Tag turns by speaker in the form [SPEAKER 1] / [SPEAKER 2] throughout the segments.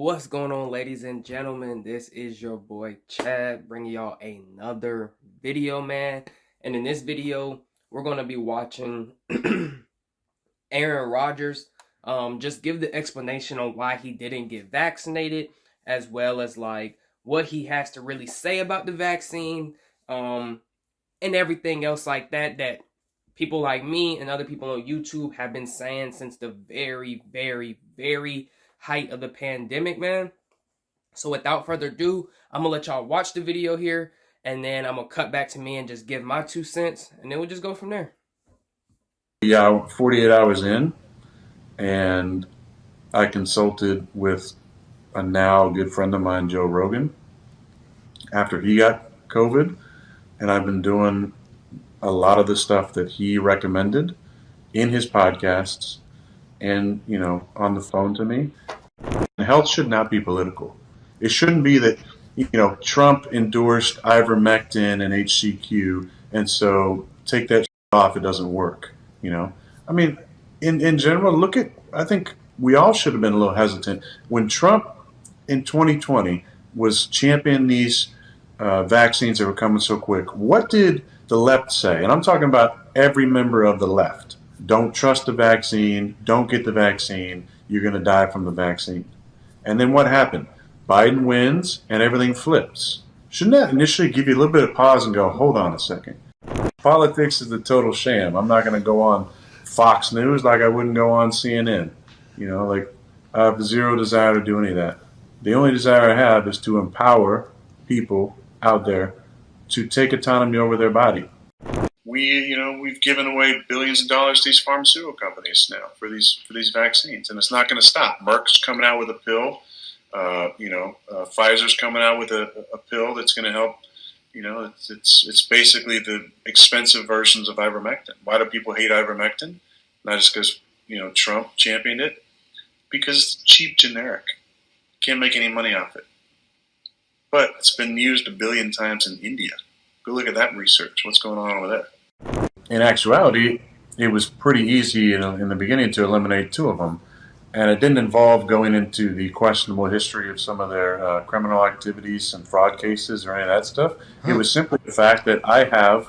[SPEAKER 1] What's going on, ladies and gentlemen? This is your boy Chad bringing y'all another video, man. And in this video, we're going to be watching Aaron Rodgers just give the explanation on why he didn't get vaccinated, as well as like what he has to really say about the vaccine, and everything else like that people like me and other people on YouTube have been saying since the very height of the pandemic, man. So without further ado, I'm gonna let y'all watch the video here, and then I'm gonna cut back to me and just give my 2 cents, and then we'll just go from there.
[SPEAKER 2] Yeah, 48 hours in, and I consulted with a now good friend of mine, Joe Rogan, after he got COVID, and I've been doing a lot of the stuff that he recommended in his podcasts and, on the phone to me. And health should not be political. It shouldn't be that, Trump endorsed ivermectin and HCQ, and so take that off, it doesn't work, I mean, in general, I think we all should have been a little hesitant. When Trump in 2020 was championing these vaccines that were coming so quick, what did the left say? And I'm talking about every member of the left. Don't trust the vaccine. Don't get the vaccine. You're going to die from the vaccine. And then what happened? Biden wins and everything flips. Shouldn't that initially give you a little bit of pause and go, hold on a second? Politics is a total sham. I'm not going to go on Fox News like I wouldn't go on CNN. I have zero desire to do any of that. The only desire I have is to empower people out there to take autonomy over their body. We've given away billions of dollars to these pharmaceutical companies now for these vaccines, and it's not going to stop. Merck's coming out with a pill. Pfizer's coming out with a pill that's going to help. It's basically the expensive versions of ivermectin. Why do people hate ivermectin? Not just because Trump championed it, because it's cheap generic. Can't make any money off it. But it's been used 1 billion times in India. Go look at that research. What's going on over there? In actuality, it was pretty easy in the beginning to eliminate 2 of them. And it didn't involve going into the questionable history of some of their criminal activities and fraud cases or any of that stuff. It was simply the fact that I have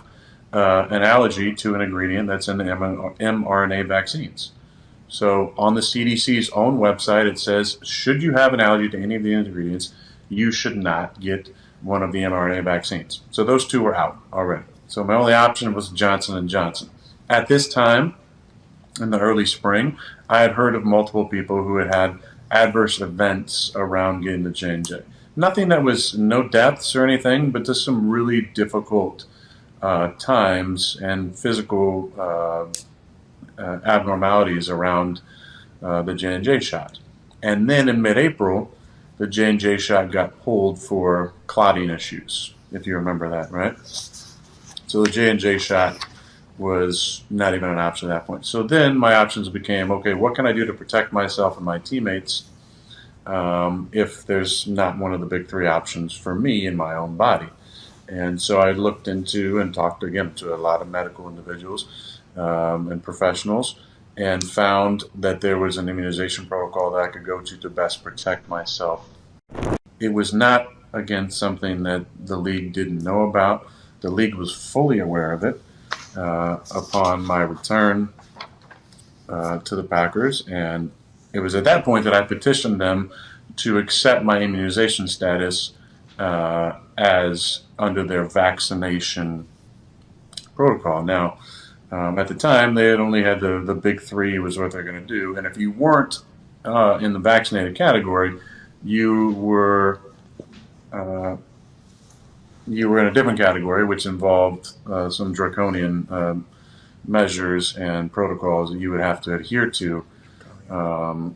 [SPEAKER 2] an allergy to an ingredient that's in the mRNA vaccines. So on the CDC's own website, it says, should you have an allergy to any of the ingredients, you should not get one of the mRNA vaccines. So those 2 were out already. So my only option was Johnson & Johnson. At this time, in the early spring, I had heard of multiple people who had adverse events around getting the J&J. Nothing that was no deaths or anything, but just some really difficult times and physical abnormalities around the J&J shot. And then in mid-April, the J&J shot got pulled for clotting issues, if you remember that, right? So the J&J shot was not even an option at that point. So then my options became, okay, what can I do to protect myself and my teammates if there's not one of the big 3 options for me in my own body? And so I looked into and talked again to a lot of medical individuals and professionals, and found that there was an immunization protocol that I could go to best protect myself. It was not, again, something that the league didn't know about. The league was fully aware of it upon my return to the Packers, and it was at that point that I petitioned them to accept my immunization status as under their vaccination protocol. Now, at the time, they had only had the big 3 was what they're going to do, and if you weren't in the vaccinated category, you were in a different category, which involved some draconian measures and protocols that you would have to adhere to,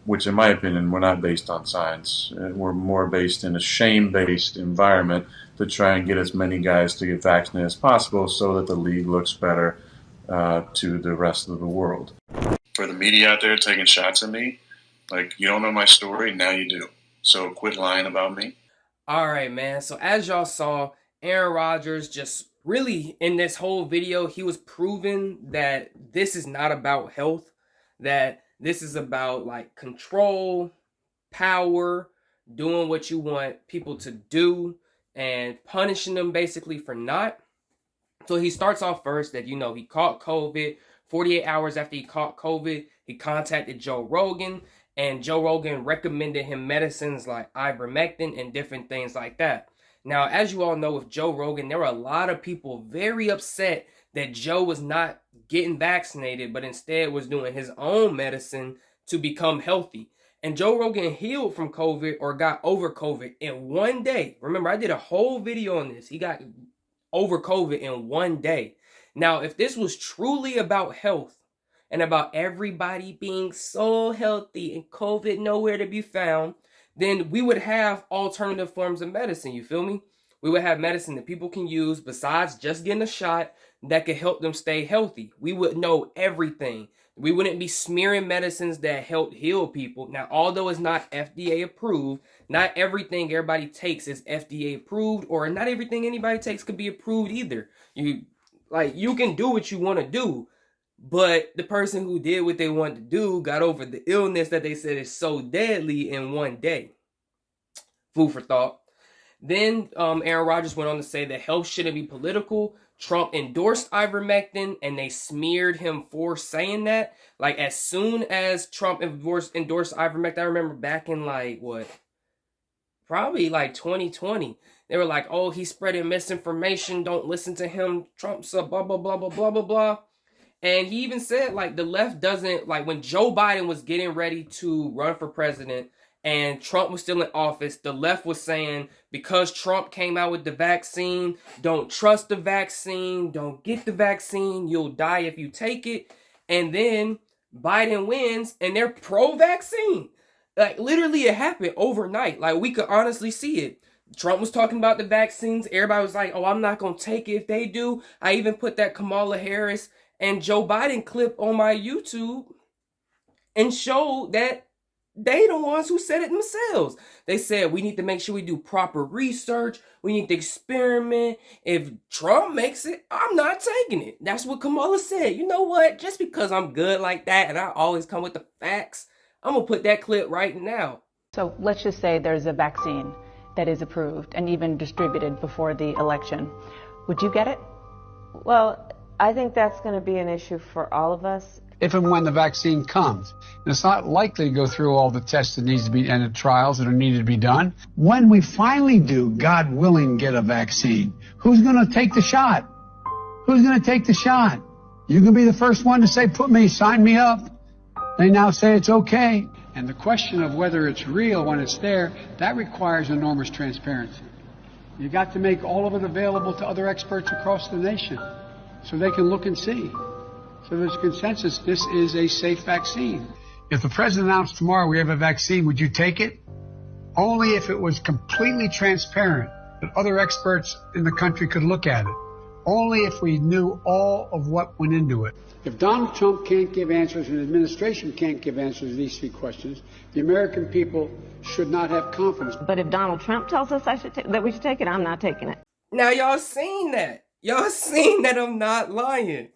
[SPEAKER 2] which in my opinion were not based on science. Were more based in a shame-based environment to try and get as many guys to get vaccinated as possible so that the league looks better to the rest of the world. For the media out there taking shots at me, like, you don't know my story, now you do. So quit lying about me.
[SPEAKER 1] All right, man. So as y'all saw, Aaron Rodgers just really in this whole video, he was proving that this is not about health, that this is about like control, power, doing what you want people to do and punishing them basically for not. So he starts off first that, he caught COVID. 48 hours after he caught COVID, he contacted Joe Rogan, and Joe Rogan recommended him medicines like ivermectin and different things like that. Now, as you all know, with Joe Rogan, there were a lot of people very upset that Joe was not getting vaccinated, but instead was doing his own medicine to become healthy. And Joe Rogan healed from COVID or got over COVID in one day. Remember, I did a whole video on this. He got over COVID in one day. Now, if this was truly about health and about everybody being so healthy and COVID nowhere to be found, then we would have alternative forms of medicine, you feel me? We would have medicine that people can use besides just getting a shot that could help them stay healthy. We would know everything. We wouldn't be smearing medicines that help heal people. Now, although it's not FDA approved, not everything everybody takes is FDA approved, or not everything anybody takes could be approved either. You can do what you want to do, but the person who did what they wanted to do got over the illness that they said is so deadly in one day. Food for thought. Then Aaron Rodgers went on to say that health shouldn't be political. Trump endorsed ivermectin, and they smeared him for saying that. Like, as soon as Trump endorsed ivermectin, I remember back in probably 2020, they were like, oh, he's spreading misinformation, don't listen to him, Trump's a blah, blah, blah, blah, blah, blah, blah. And he even said, the left doesn't, when Joe Biden was getting ready to run for president and Trump was still in office, the left was saying, because Trump came out with the vaccine, don't trust the vaccine, don't get the vaccine, you'll die if you take it. And then Biden wins and they're pro-vaccine. Literally it happened overnight. We could honestly see it. Trump was talking about the vaccines. Everybody was like, oh, I'm not going to take it if they do. I even put that Kamala Harris and Joe Biden clip on my YouTube and showed that they the ones who said it themselves. They said, we need to make sure we do proper research. We need to experiment. If Trump makes it, I'm not taking it. That's what Kamala said. You know what? Just because I'm good like that and I always come with the facts, I'm going to put that clip right now.
[SPEAKER 3] So let's just say there's a vaccine that is approved and even distributed before the election. Would you get it?
[SPEAKER 4] Well, I think that's going to be an issue for all of us.
[SPEAKER 5] If and when the vaccine comes. And it's not likely to go through all the tests that needs to be and the trials that are needed to be done. When we finally do, God willing, get a vaccine, who's going to take the shot? Who's going to take the shot? You can be the first one to say, sign me up. They now say it's okay. And the question of whether it's real when it's there, that requires enormous transparency. You got to make all of it available to other experts across the nation so they can look and see. So there's consensus, this is a safe vaccine. If the president announced tomorrow we have a vaccine, would you take it? Only if it was completely transparent, that other experts in the country could look at it. Only if we knew all of what went into it. If Donald Trump can't give answers and the administration can't give answers to these three questions, the American people should not have confidence.
[SPEAKER 4] But if Donald Trump tells us that we should take it, I'm not taking it.
[SPEAKER 1] Now, y'all seen that. Y'all seen that I'm not lying.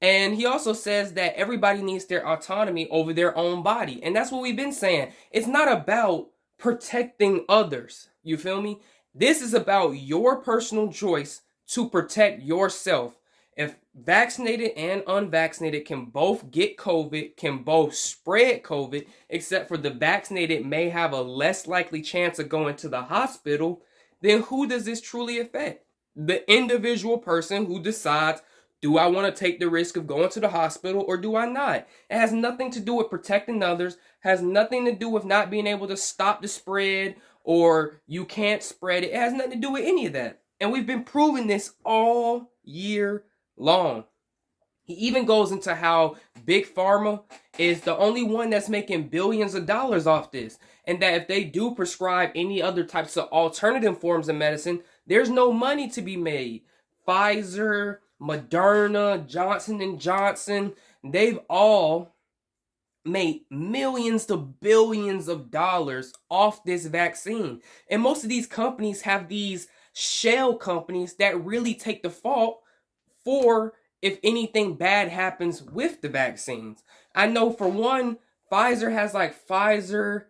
[SPEAKER 1] And he also says that everybody needs their autonomy over their own body. And that's what we've been saying. It's not about protecting others. You feel me? This is about your personal choice to protect yourself. If vaccinated and unvaccinated can both get COVID, can both spread COVID, except for the vaccinated may have a less likely chance of going to the hospital, then who does this truly affect? The individual person who decides, do I want to take the risk of going to the hospital or do I not? It has nothing to do with protecting others, has nothing to do with not being able to stop the spread or you can't spread it. It has nothing to do with any of that. And we've been proving this all year long. He even goes into how Big Pharma is the only one that's making billions of dollars off this. And that if they do prescribe any other types of alternative forms of medicine, there's no money to be made. Pfizer, Moderna, Johnson & Johnson, they've all made millions to billions of dollars off this vaccine. And most of these companies have these shell companies that really take the fault for if anything bad happens with the vaccines. I know for one, Pfizer has Pfizer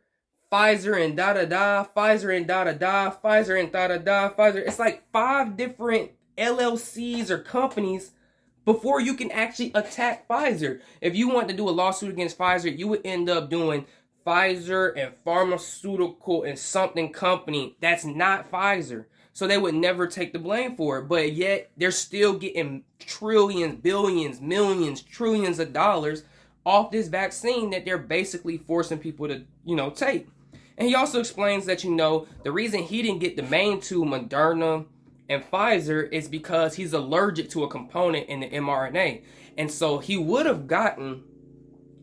[SPEAKER 1] Pfizer and da-da-da, Pfizer and da-da-da, Pfizer and da-da-da, Pfizer. It's like 5 different LLCs or companies before you can actually attack Pfizer. If you want to do a lawsuit against Pfizer, you would end up doing Pfizer and pharmaceutical and something company that's not Pfizer. So they would never take the blame for it. But yet they're still getting trillions, billions, millions, trillions of dollars off this vaccine that they're basically forcing people to, take. And he also explains that, the reason he didn't get the main two, Moderna and Pfizer, is because he's allergic to a component in the mRNA. And so he would have gotten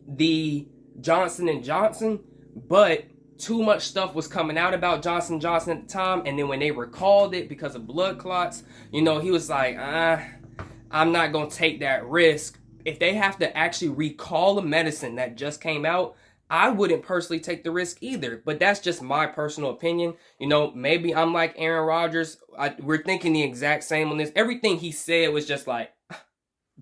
[SPEAKER 1] the Johnson & Johnson, but too much stuff was coming out about Johnson & Johnson at the time. And then when they recalled it because of blood clots, he was like, I'm not going to take that risk. If they have to actually recall a medicine that just came out, I wouldn't personally take the risk either. But that's just my personal opinion. Maybe I'm like Aaron Rodgers. We're thinking the exact same on this. Everything he said was just like,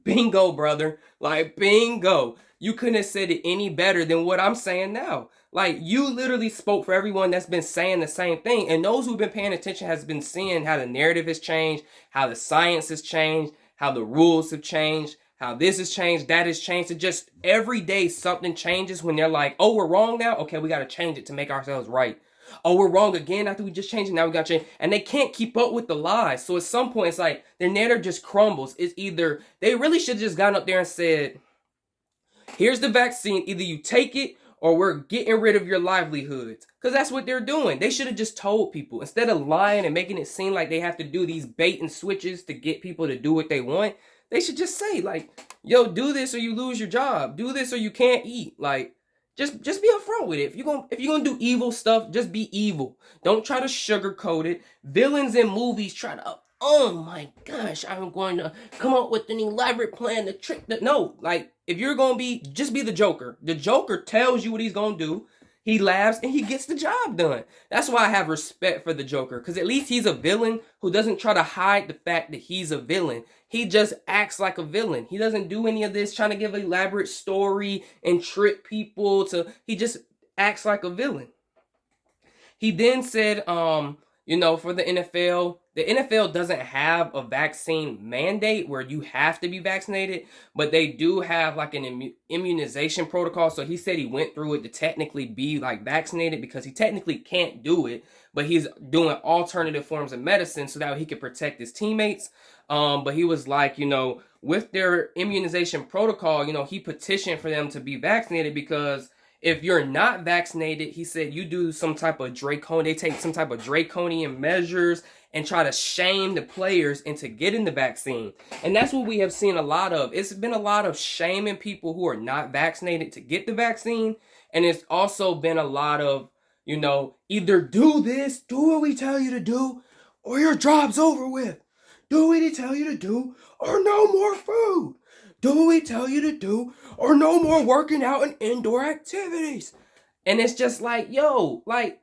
[SPEAKER 1] bingo, brother. Like, bingo. You couldn't have said it any better than what I'm saying now. Like, you literally spoke for everyone that's been saying the same thing. And those who've been paying attention has been seeing how the narrative has changed, how the science has changed, how the rules have changed, how this has changed, that has changed. It just every day something changes when they're like, oh, we're wrong now? Okay, we got to change it to make ourselves right. Oh, we're wrong again after we just changed it. Now we got to change. And they can't keep up with the lies. So at some point, it's like their narrative just crumbles. It's either they really should have just gotten up there and said, here's the vaccine. Either you take it or we're getting rid of your livelihoods. Because that's what they're doing. They should have just told people. Instead of lying and making it seem like they have to do these bait and switches to get people to do what they want, they should just say, like, yo, do this or you lose your job. Do this or you can't eat. Like, just be upfront with it. If you're gonna do evil stuff, just be evil. Don't try to sugarcoat it. Villains in movies try to, oh my gosh, I'm going to come up with an elaborate plan to trick the... No, like, if you're gonna just be the Joker. The Joker tells you what he's gonna do. He laughs and he gets the job done. That's why I have respect for the Joker. Because at least he's a villain who doesn't try to hide the fact that he's a villain. He just acts like a villain. He doesn't do any of this trying to give an elaborate story and trick people to... He just acts like a villain. He then said, for the NFL doesn't have a vaccine mandate where you have to be vaccinated, but they do have like an immunization protocol. So he said he went through it to technically be like vaccinated because he technically can't do it, but he's doing alternative forms of medicine so that he could protect his teammates. But he was like, with their immunization protocol, he petitioned for them to be vaccinated because if you're not vaccinated, he said you do some type of they take some type of draconian measures and try to shame the players into getting the vaccine. And that's what we have seen a lot of. It's been a lot of shaming people who are not vaccinated to get the vaccine. And it's also been a lot of, either do this, do what we tell you to do, or your job's over with. Do what we tell you to do, or no more food. Do what we tell you to do, or no more working out and indoor activities. And it's just like, yo, like,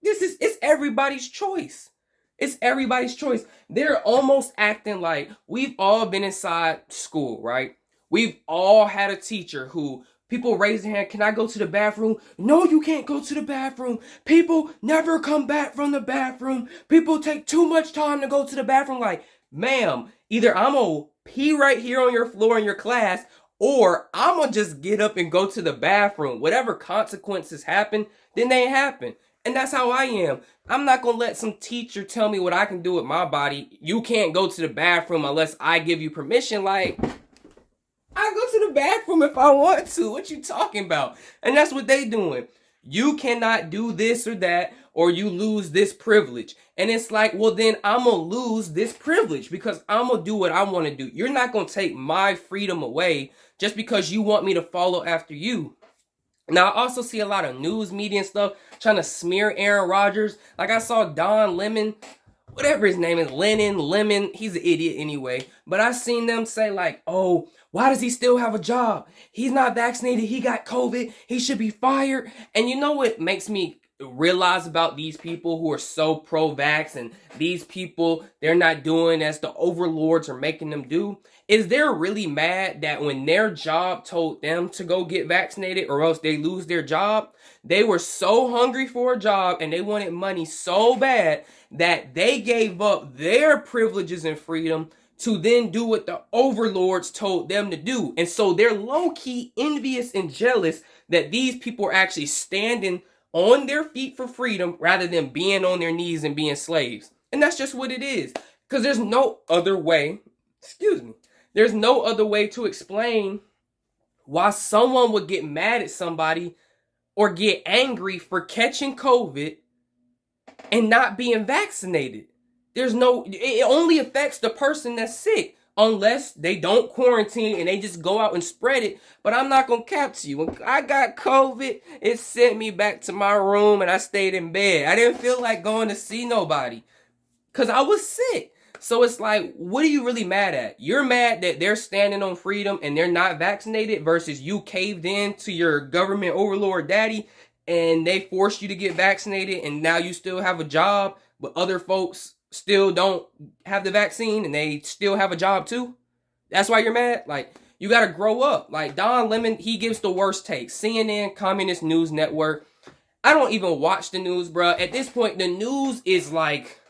[SPEAKER 1] it's everybody's choice. It's everybody's choice. They're almost acting like we've all been inside school, right? We've all had a teacher who people raise their hand, can I go to the bathroom? No, you can't go to the bathroom. People never come back from the bathroom. People take too much time to go to the bathroom. Like, ma'am, either I'm going to pee right here on your floor in your class, or I'm going to just get up and go to the bathroom. Whatever consequences happen, then they happen. And that's how I am. I'm not going to let some teacher tell me what I can do with my body. You can't go to the bathroom unless I give you permission. Like, I go to the bathroom if I want to. What you talking about? And that's what they doing. You cannot do this or that, or you lose this privilege. And it's like, well, then I'm going to lose this privilege because I'm going to do what I want to do. You're not going to take my freedom away just because you want me to follow after you. Now, I also see a lot of news media and stuff trying to smear Aaron Rodgers. Like I saw Don Lemon, whatever his name is, Lemon, he's an idiot anyway. But I seen them say like, oh, why does he still have a job? He's not vaccinated. He got COVID. He should be fired. And you know what makes me realize about these people who are so pro-vax, and these people, they're not doing as the overlords are making them do, is they're really mad that when their job told them to go get vaccinated or else they lose their job, they were so hungry for a job and they wanted money so bad that they gave up their privileges and freedom to then do what the overlords told them to do. And so they're low-key envious and jealous that these people are actually standing on their feet for freedom rather than being on their knees and being slaves. And that's just what it is. Because there's no other way, there's no other way to explain why someone would get mad at somebody or get angry for catching COVID and not being vaccinated. It only affects the person that's sick unless they don't quarantine and they just go out and spread it. But I'm not going to cap to you. When I got COVID, it sent me back to my room and I stayed in bed. I didn't feel like going to see nobody because I was sick. So it's like, what are you really mad at? You're mad that they're standing on freedom and they're not vaccinated versus you caved in to your government overlord daddy and they forced you to get vaccinated and now you still have a job, but other folks still don't have the vaccine and they still have a job too. That's why you're mad. Like, you gotta grow up. Like, Don Lemon, he gives the worst takes. CNN, Communist News Network. I don't even watch the news, bro. At this point, the news is like,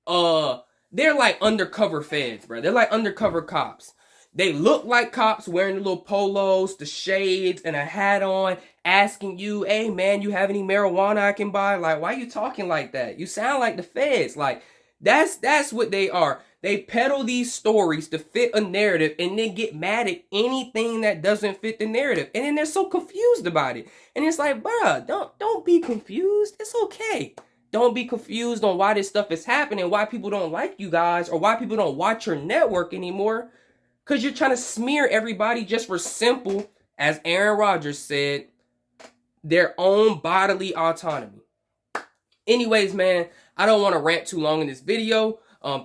[SPEAKER 1] they're like undercover feds, bro. They're like undercover cops. They look like cops wearing the little polos, the shades, and a hat on, asking you, hey man, you have any marijuana I can buy? Like, why are you talking like that? You sound like the feds. Like, that's what they are. They peddle these stories to fit a narrative and then get mad at anything that doesn't fit the narrative. And then they're so confused about it. And it's like, bruh, don't be confused. It's okay. Don't be confused on why this stuff is happening, why people don't like you guys, or why people don't watch your network anymore. Because you're trying to smear everybody just for simple, as Aaron Rodgers said, their own bodily autonomy. Anyways, man, I don't want to rant too long in this video.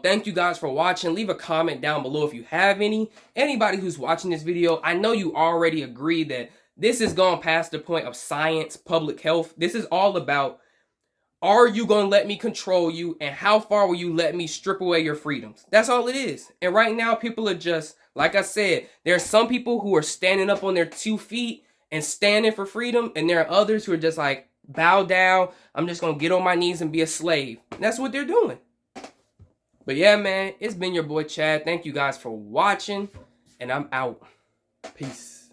[SPEAKER 1] Thank you guys for watching. Leave a comment down below if you have any. Anybody who's watching this video, I know you already agree that this has gone past the point of science, public health. This is all about, are you going to let me control you, and how far will you let me strip away your freedoms? That's all it is. And right now, people are just, like I said, there are some people who are standing up on their 2 feet and standing for freedom, and there are others who are just like, bow down, I'm just going to get on my knees and be a slave. And that's what they're doing. But yeah, man, it's been your boy Chad. Thank you guys for watching, and I'm out. Peace.